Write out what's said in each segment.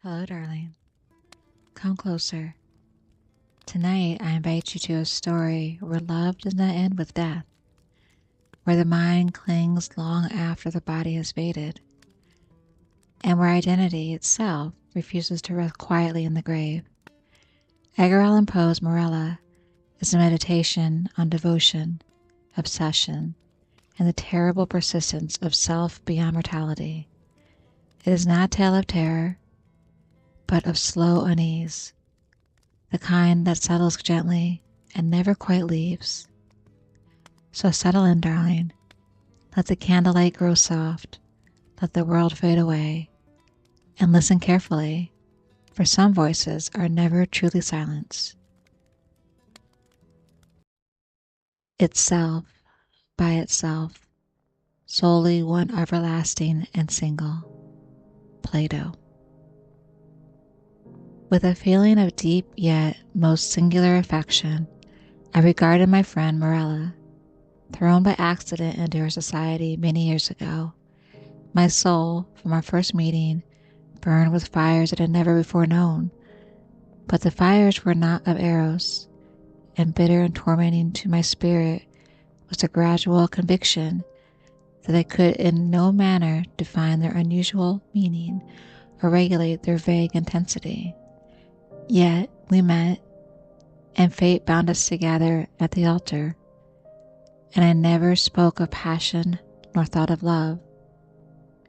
Hello, darling. Come closer. Tonight, I invite you to a story where love does not end with death, where the mind clings long after the body has faded, and where identity itself refuses to rest quietly in the grave. Edgar Allan Poe's Morella is a meditation on devotion, obsession, and the terrible persistence of self beyond mortality. It is not a tale of terror, but of slow unease, the kind that settles gently and never quite leaves. So settle in, darling. Let the candlelight grow soft, let the world fade away, and listen carefully, for some voices are never truly silenced. Itself, by itself, solely one everlasting and single. Plato. With a feeling of deep yet most singular affection, I regarded my friend Morella, thrown by accident into her society many years ago. My soul, from our first meeting, burned with fires it had never before known, but the fires were not of Eros, and bitter and tormenting to my spirit was the gradual conviction that I could in no manner define their unusual meaning or regulate their vague intensity. Yet we met, and fate bound us together at the altar, and I never spoke of passion nor thought of love.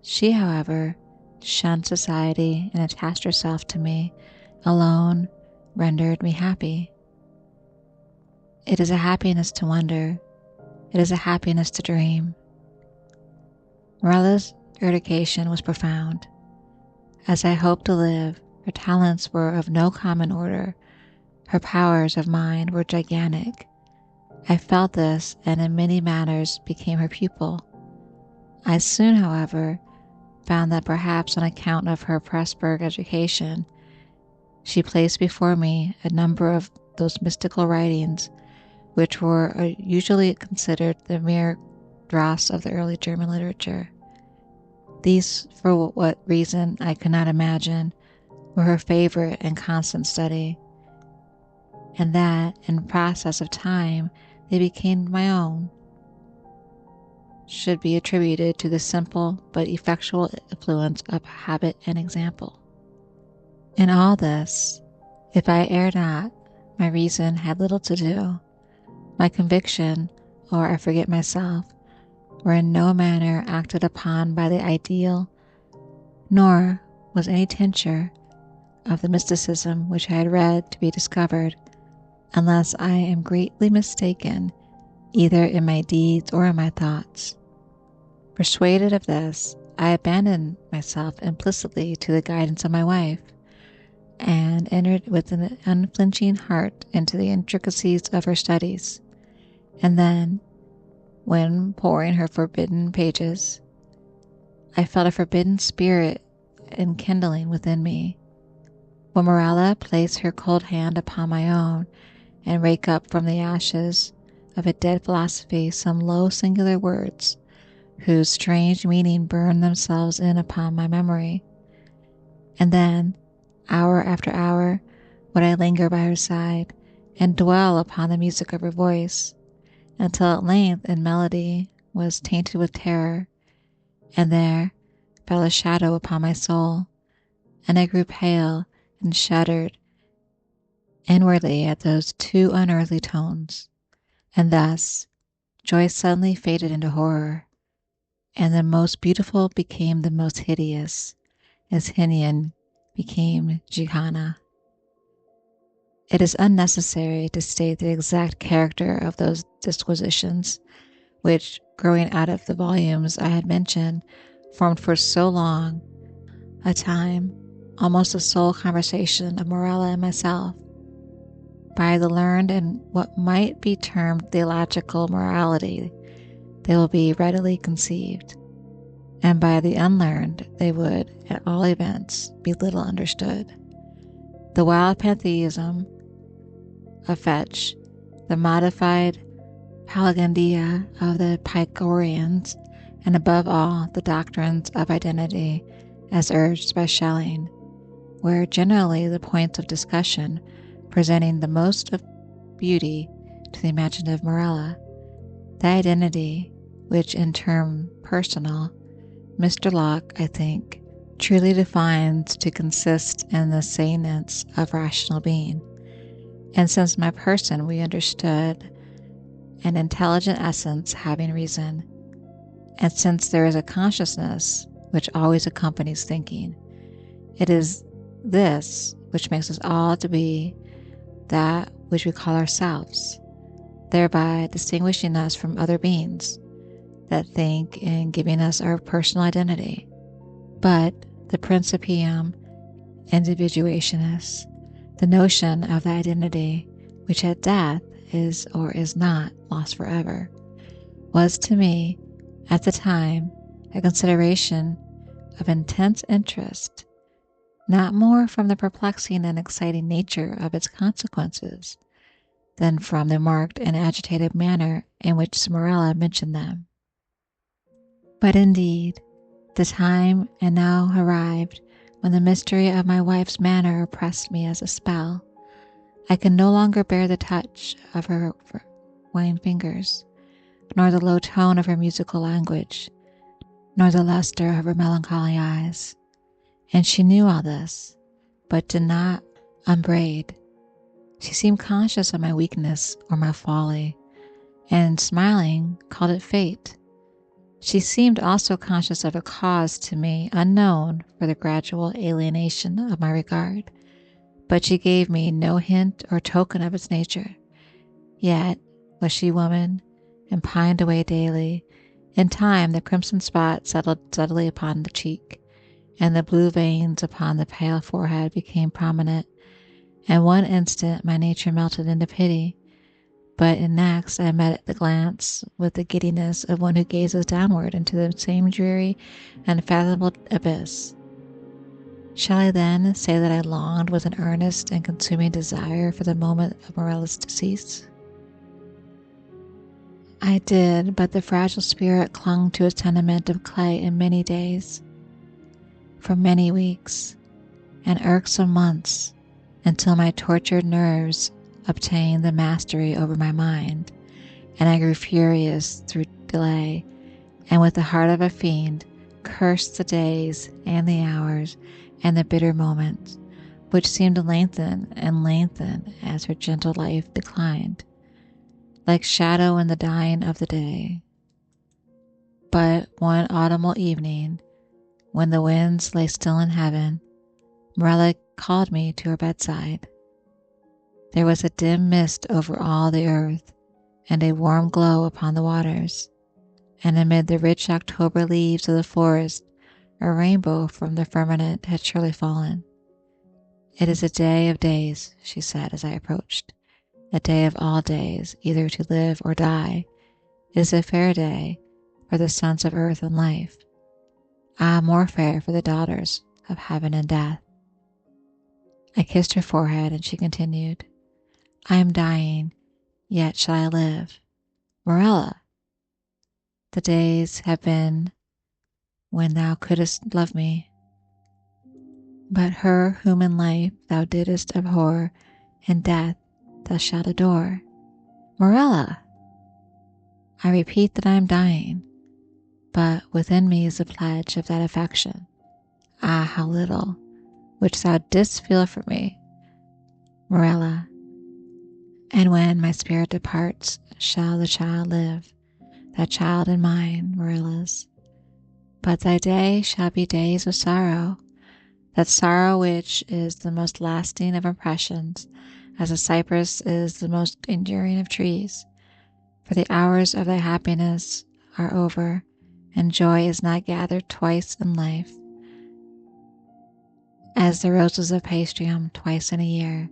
She, however, shunned society and attached herself to me alone, rendered me happy. It is a happiness to wonder. It is a happiness to dream. Morella's education was profound. As I hoped to live, her talents were of no common order. Her powers of mind were gigantic. I felt this, and in many matters became her pupil. I soon, however, found that perhaps on account of her Pressburg education, she placed before me a number of those mystical writings which were usually considered the mere dross of the early German literature. These, for what reason I could not imagine, were her favorite and constant study, and that, in process of time, they became my own, should be attributed to the simple but effectual influence of habit and example. In all this, if I erred not, my reason had little to do. My conviction, or I forget myself, were in no manner acted upon by the ideal, nor was any tincture of the mysticism which I had read to be discovered, unless I am greatly mistaken either in my deeds or in my thoughts. Persuaded of this, I abandoned myself implicitly to the guidance of my wife, and entered with an unflinching heart into the intricacies of her studies. And then, when pouring her forbidden pages, I felt a forbidden spirit enkindling within me. When Morella placed her cold hand upon my own, and rake up from the ashes of a dead philosophy some low singular words, whose strange meaning burned themselves in upon my memory. And then, hour after hour, would I linger by her side, and dwell upon the music of her voice, until at length in melody was tainted with terror, and there fell a shadow upon my soul, and I grew pale and shuddered inwardly at those two unearthly tones. And thus joy suddenly faded into horror, and the most beautiful became the most hideous, as Hinian became Jihana. It is unnecessary to state the exact character of those disquisitions, which, growing out of the volumes I had mentioned, formed for so long a time almost the sole conversation of Morella and myself. By the learned and what might be termed theological morality, they will be readily conceived, and by the unlearned they would, at all events, be little understood. The wild pantheism of Fetch, the modified Pelagondia of the Pythagoreans, and above all, the doctrines of identity as urged by Schelling, were generally the points of discussion presenting the most of beauty to the imaginative Morella. The identity, which in term personal, Mr. Locke, I think, truly defines to consist in the sameness of rational being. And since my person we understood an intelligent essence having reason, and since there is a consciousness which always accompanies thinking, it is this which makes us all to be that which we call ourselves, thereby distinguishing us from other beings that think and giving us our personal identity. But the principium individuationis, the notion of the identity which at death is or is not lost forever, was to me at the time a consideration of intense interest, not more from the perplexing and exciting nature of its consequences than from the marked and agitated manner in which Morella mentioned them. But indeed, the time had now arrived when the mystery of my wife's manner oppressed me as a spell. I could no longer bear the touch of her white fingers, nor the low tone of her musical language, nor the luster of her melancholy eyes. And she knew all this, but did not upbraid. She seemed conscious of my weakness or my folly, and smiling, called it fate. She seemed also conscious of a cause to me unknown for the gradual alienation of my regard, but she gave me no hint or token of its nature. Yet was she woman, and pined away daily. In time the crimson spot settled steadily upon the cheek, and the blue veins upon the pale forehead became prominent. And one instant my nature melted into pity, but in next I met the glance with the giddiness of one who gazes downward into the same dreary and unfathomable abyss. Shall I then say that I longed with an earnest and consuming desire for the moment of Morella's decease? I did, but the fragile spirit clung to its tenement of clay in many days, for many weeks, and irksome months, until my tortured nerves obtained the mastery over my mind, and I grew furious through delay, and with the heart of a fiend cursed the days and the hours and the bitter moments, which seemed to lengthen and lengthen as her gentle life declined, like shadow in the dying of the day. But one autumnal evening, when the winds lay still in heaven, Morella called me to her bedside. There was a dim mist over all the earth, and a warm glow upon the waters, and amid the rich October leaves of the forest, a rainbow from the firmament had surely fallen. "It is a day of days," she said as I approached, "a day of all days, either to live or die. It is a fair day for the sons of earth and life. Ah, more fair for the daughters of heaven and death." I kissed her forehead, and she continued, "I am dying, yet shall I live. Morella, the days have been when thou couldst love me, but her whom in life thou didst abhor, in death thou shalt adore. Morella, I repeat that I am dying, but within me is a pledge of that affection, ah, how little, which thou didst feel for me, Morella. And when my spirit departs, shall the child live, that child in mine, Morella's. But thy day shall be days of sorrow, that sorrow which is the most lasting of impressions, as a cypress is the most enduring of trees. For the hours of thy happiness are over, and joy is not gathered twice in life, as the roses of Paestum twice in a year.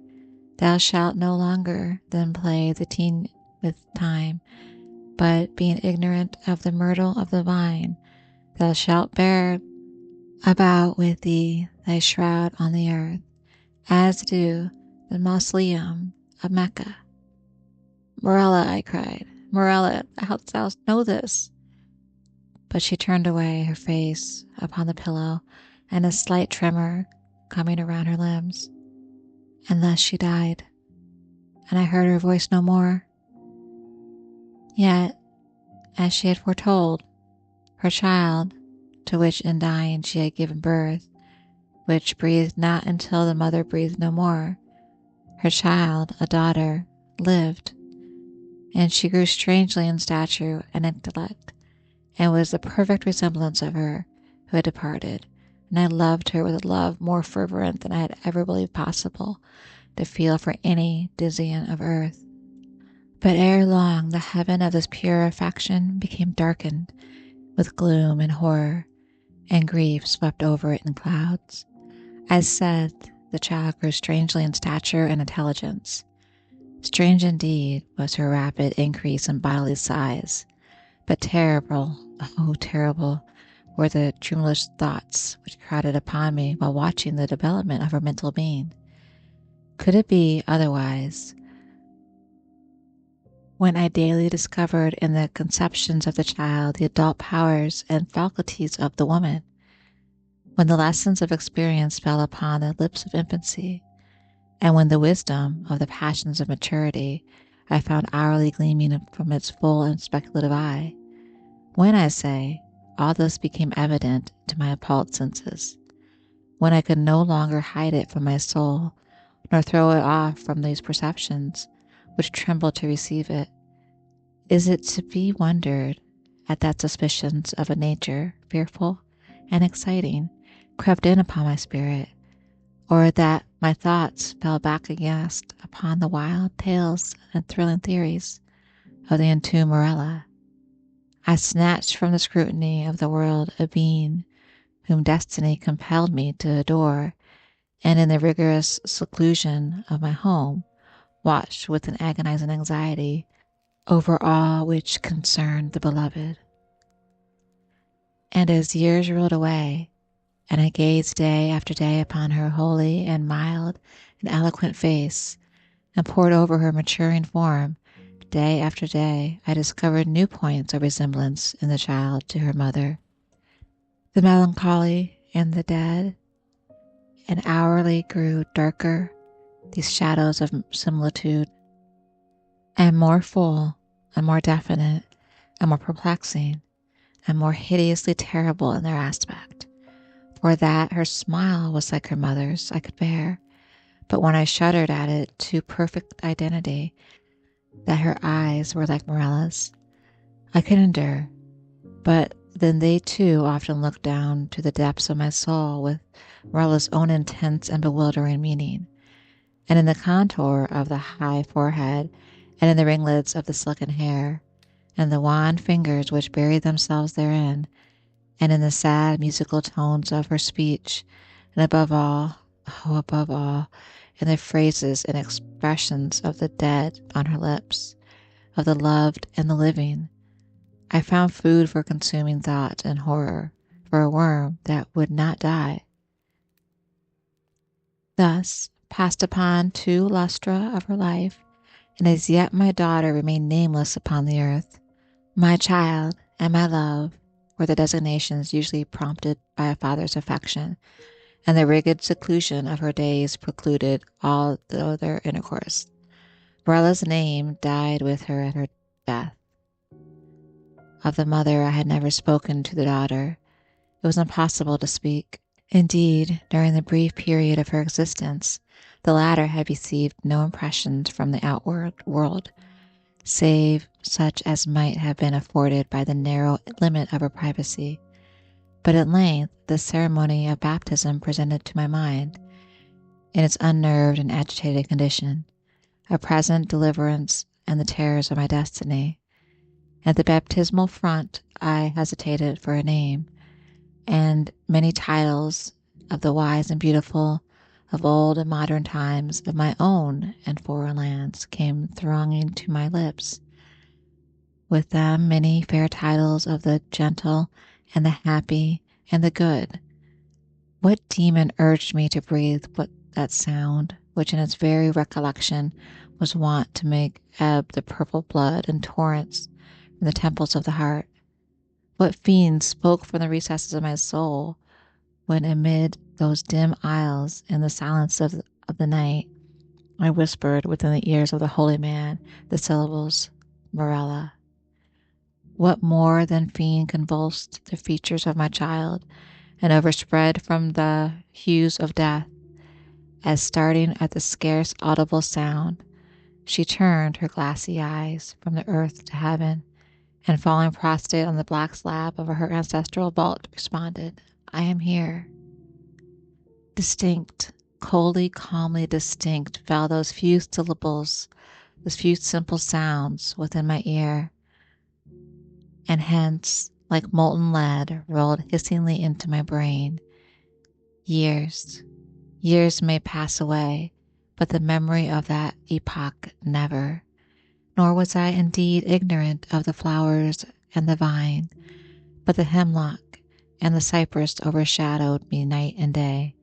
Thou shalt no longer then play the teen with time, but being ignorant of the myrtle of the vine, thou shalt bear about with thee thy shroud on the earth, as do the mausoleum of Mecca." "Morella," I cried, "Morella, how thou know this?" But she turned away her face upon the pillow, and a slight tremor coming around her limbs, and thus she died, and I heard her voice no more. Yet, as she had foretold, her child, to which in dying she had given birth, which breathed not until the mother breathed no more, her child, a daughter, lived, and she grew strangely in stature and intellect, and was the perfect resemblance of her who had departed, and I loved her with a love more fervent than I had ever believed possible to feel for any Dizian of earth. But ere long the heaven of this pure affection became darkened with gloom and horror, and grief swept over it in clouds. As said, the child grew strangely in stature and intelligence. Strange indeed was her rapid increase in bodily size, but terrible, oh terrible, were the tumultuous thoughts which crowded upon me while watching the development of her mental being. Could it be otherwise when I daily discovered in the conceptions of the child the adult powers and faculties of the woman? When the lessons of experience fell upon the lips of infancy, and when the wisdom of the passions of maturity I found hourly gleaming from its full and speculative eye, when, I say, all this became evident to my appalled senses, when I could no longer hide it from my soul, nor throw it off from these perceptions, which trembled to receive it, is it to be wondered at that suspicions of a nature fearful and exciting crept in upon my spirit, or that my thoughts fell back aghast upon the wild tales and thrilling theories of the entombed Morella? I snatched from the scrutiny of the world a being whom destiny compelled me to adore, and in the rigorous seclusion of my home watched with an agonizing anxiety over all which concerned the beloved. And as years rolled away, and I gazed day after day upon her holy and mild and eloquent face, and pored over her maturing form, day after day I discovered new points of resemblance in the child to her mother. The melancholy and the dead, and hourly grew darker these shadows of similitude, and more full, and more definite, and more perplexing, and more hideously terrible in their aspect. For that her smile was like her mother's I could bear, but when I shuddered at it to perfect identity, that her eyes were like Morella's, I could endure. But then they too often looked down to the depths of my soul with Morella's own intense and bewildering meaning, and in the contour of the high forehead, and in the ringlets of the silken hair, and the wan fingers which buried themselves therein, and in the sad musical tones of her speech, and above all, oh above all, in the phrases and expressions of the dead on her lips, of the loved and the living, I found food for consuming thought and horror, for a worm that would not die. Thus passed upon 2 lustra of her life, and as yet my daughter remained nameless upon the earth. My child and my love were the designations usually prompted by a father's affection, and the rigid seclusion of her days precluded all other intercourse. Morella's name died with her at her death. Of the mother I had never spoken to the daughter. It was impossible to speak. Indeed, during the brief period of her existence, the latter had received no impressions from the outward world, save such as might have been afforded by the narrow limit of her privacy. But at length the ceremony of baptism presented to my mind, in its unnerved and agitated condition, a present deliverance and the terrors of my destiny. At the baptismal font I hesitated for a name, and many titles of the wise and beautiful, of old and modern times, of my own and foreign lands, came thronging to my lips. With them many fair titles of the gentle and the happy and the good. What demon urged me to breathe that sound, which in its very recollection was wont to make ebb the purple blood in torrents from the temples of the heart? What fiend spoke from the recesses of my soul, when amid those dim aisles in the silence of the night, I whispered within the ears of the holy man the syllables, Morella. What more than fiend convulsed the features of my child, and overspread from the hues of death, as starting at the scarce audible sound, she turned her glassy eyes from the earth to heaven, and falling prostrate on the black slab of her ancestral vault, responded, I am here. Distinct, coldly, calmly distinct fell those few syllables, those few simple sounds within my ear, and hence, like molten lead, rolled hissingly into my brain. Years may pass away, but the memory of that epoch never. Nor was I indeed ignorant of the flowers and the vine, but the hemlock and the cypress overshadowed me night and day,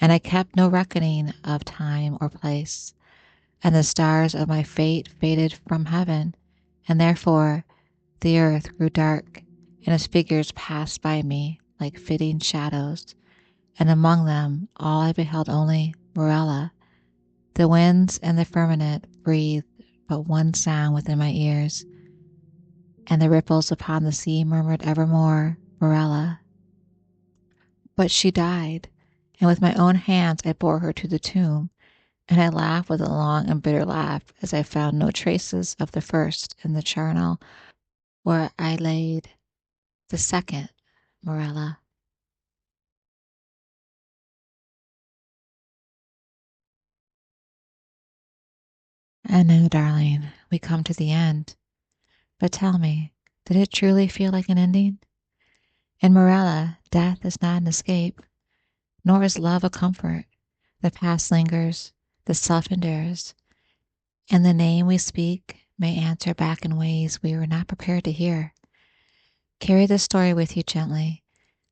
and I kept no reckoning of time or place, and the stars of my fate faded from heaven, and therefore the earth grew dark, and its figures passed by me like flitting shadows, and among them all I beheld only Morella. The winds and the firmament breathed but one sound within my ears, and the ripples upon the sea murmured evermore, Morella. But she died, and with my own hands I bore her to the tomb, and I laughed with a long and bitter laugh as I found no traces of the first in the charnel where I laid the second Morella. And now, darling, we come to the end. But tell me, did it truly feel like an ending? In Morella, death is not an escape, nor is love a comfort. The past lingers, the self endures, and the name we speak may answer back in ways we were not prepared to hear. Carry this story with you gently.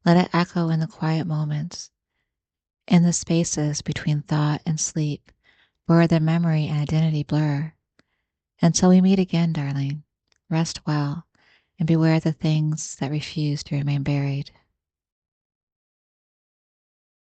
Let it echo in the quiet moments, in the spaces between thought and sleep, where the memory and identity blur. Until we meet again, darling, rest well and beware the things that refuse to remain buried.